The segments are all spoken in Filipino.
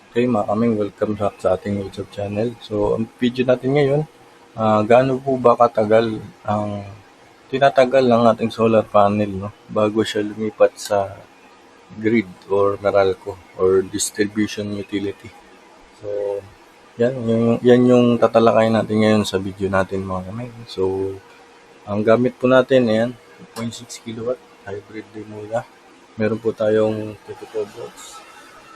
Okay, mga kaming, welcome back sa ating YouTube channel. So, ang video natin ngayon, gaano po ba katagal ang tinatagal ng ating solar panel, no, bago siya lumipat sa grid or Meralco or distribution utility. So, yan yung tatalakayin natin ngayon sa video natin, mga kaming. So, ang gamit po natin, ayan, 2.6 kilowatt hybrid Dimula. Meron po tayong 24 volts,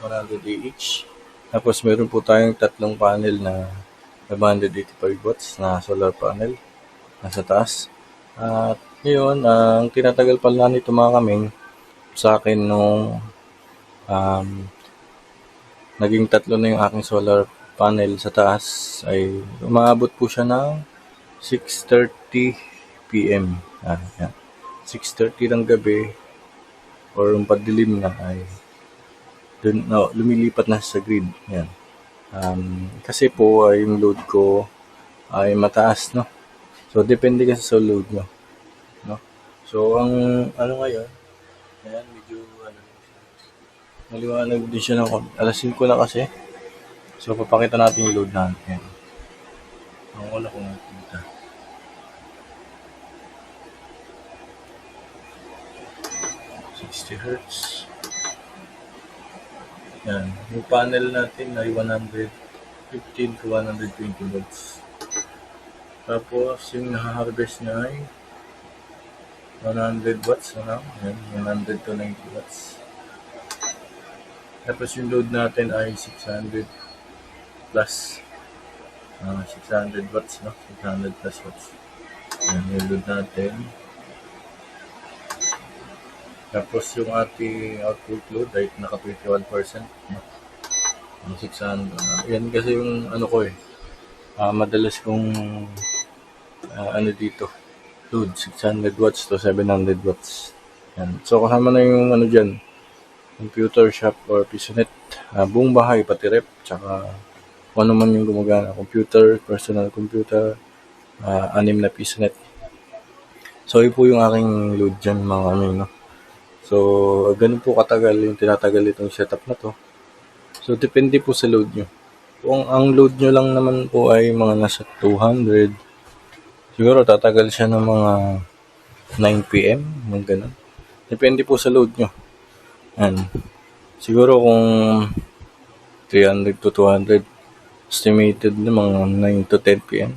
100 AH. Tapos meron po tayong tatlong panel na 585 watts na solar panel nasa taas. At ngayon, ang tinatagal pala nito, mga kaming, sa akin nung naging tatlo na yung aking solar panel sa taas ay umaabot po siya ng 6:30 PM. Yan. 6:30 ng gabi or yung padilim na ay lumilipat na sa grid. Yan. Kasi po ay yung load ko ay mataas, no? So, depende kasi sa load nyo, no? So, ang ano ngayon, ayan, medyo maliwanag din siya ng alas 5 na kasi. So, papakita natin yung load natin. Ang wala kong nakikita. 60 Hz. Yan. Yung panel natin ay 115 to 120 volts. Tapos, yung nahaharvest niya ay 100 watts na lang. Yan, 100 to 90 watts. Tapos, yung load natin ay 600 plus 600 watts, no? 600 plus watts. Yan, yung load natin. Tapos, yung ating output load ay naka 21%, no? 600. Yan kasi yung ano ko madalas kong ano dito, load 600 watts to 700 watts. Yan. So, kasama na yung ano dyan, computer shop or PisoNet, buong bahay, pati rep, tsaka kung ano man yung gumagana, computer, personal computer, 6 na PisoNet. So, yun po yung aking load dyan, mga kaming, no? So, ganun po katagal yung tinatagal itong setup na to. So, depende po sa load nyo. Kung ang load nyo lang naman po ay mga nasa 200, siguro tatagal siya ng mga 9 PM, mga ganun. Depende po sa load nyo. Yan. Siguro kung 300 to 200, estimated na mga 9 to 10 PM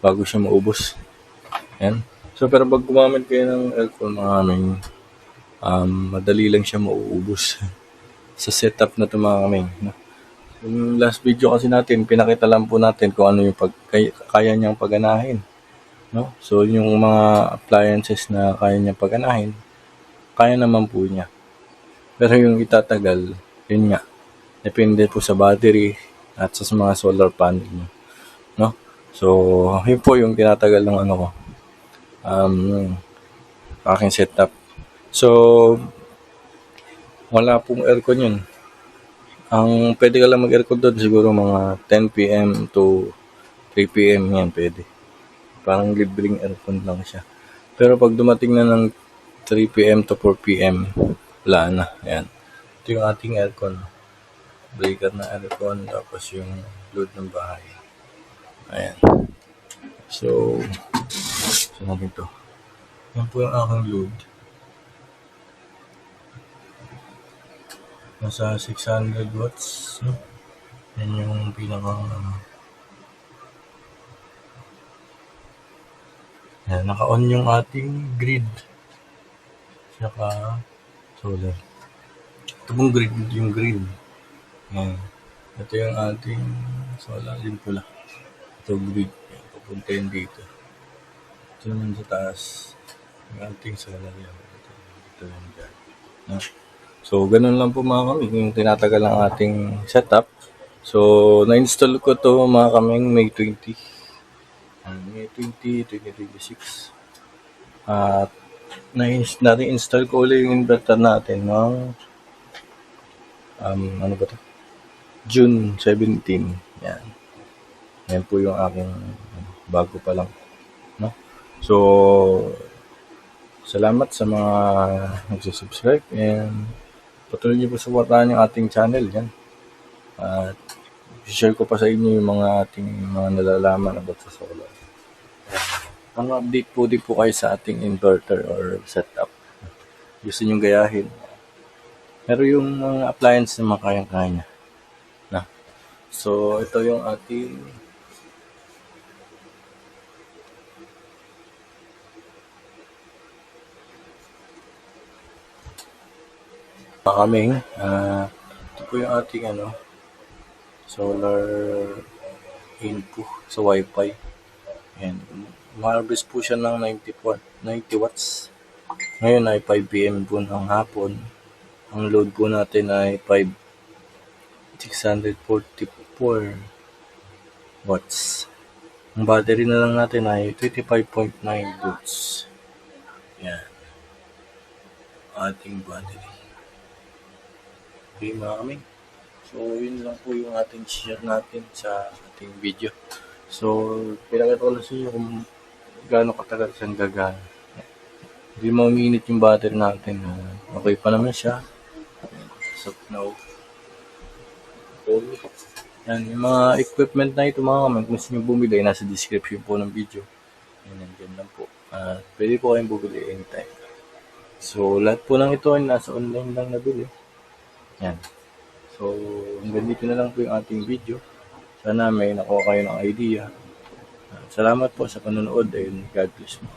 bago siya maubos. Yan. So, pero pag gumamit kayo ng aircon, mga kaming, madali lang siya mauubos sa setup na ito, mga kaming, no? Yung last video kasi natin, pinakita lang po natin kung ano yung kaya niyang paganahin, no? So, yung mga appliances na kaya niyang paganahin, kaya naman po niya. Pero yung itatagal, yun nga, depende po sa battery at sa mga solar panel niyo, no? So, yun po yung tinatagal ng ano ko, aking setup. So, wala pong aircon yun. Ang pwede ka lang mag-aircon doon siguro mga 10 PM to 3 PM, yan pwede. Parang libreng aircon lang siya. Pero pag dumating na ng 3 PM to 4 PM, wala na. Yan. Ito yung ating aircon. Breaker na aircon, tapos yung load ng bahay. Ayan. So, saan natin ito? Yan po yung aking load. Nasa 600 watts. No? Yan yung pinakang yan, naka-on yung ating grid. Saka solar. Ito pong grid, yung grid. Yan. Ito yung ating solar, yung pula. Ito grid. Yan, papunta yun dito. Ito naman sa taas. Yung ating solar yan. Ito yung dyan. No? So, ganun lang po, mga kaming, yung tinatagal ng ating setup. So, na-install ko to, mga kaming, May 20. May 20, 2026. At na-install ko ulit yung inverter natin ng ano ba to? June 17. Yan. Yan po yung aking bago pa lang, no? So, salamat sa mga nagsusubscribe and patuloy niyo po supportahan yung ating channel yan. At share ko pa sa inyo yung mga ating mga nalalaman about sa solar. Ang update po din po kayo sa ating inverter or setup. Gusto nyo gayahin. Pero yung mga appliance na makayang-kaya na. So, ito yung ating kaming. Ito po yung ating solar info sa wifi. Ayan. Umarbis po siya ng 90 watts. Ngayon ay 5 PM po ng hapon. Ang load po natin ay 644 watts. Ang battery na lang natin ay 25.9 volts. Yan. Ating battery. Okay mga kaming. So, yun lang po yung ating share natin sa ating video. So, pinakita ko lang sa inyo kung gaano katagal siyang gagana. Hindi mauminit yung battery natin. Okay pa naman siya. So, now, yan, yung mga equipment na ito mga kamay, kung gusto nyo bumili, nasa description po ng video. Yan, nandiyan lang po. Pwede po kayong bumili anytime. So, lahat po ng ito ay nasa online lang nabili. Yan. So, hanggang dito na lang po yung ating video. Sana may nakuha kayo ng idea. Salamat po sa panonood and God bless mo.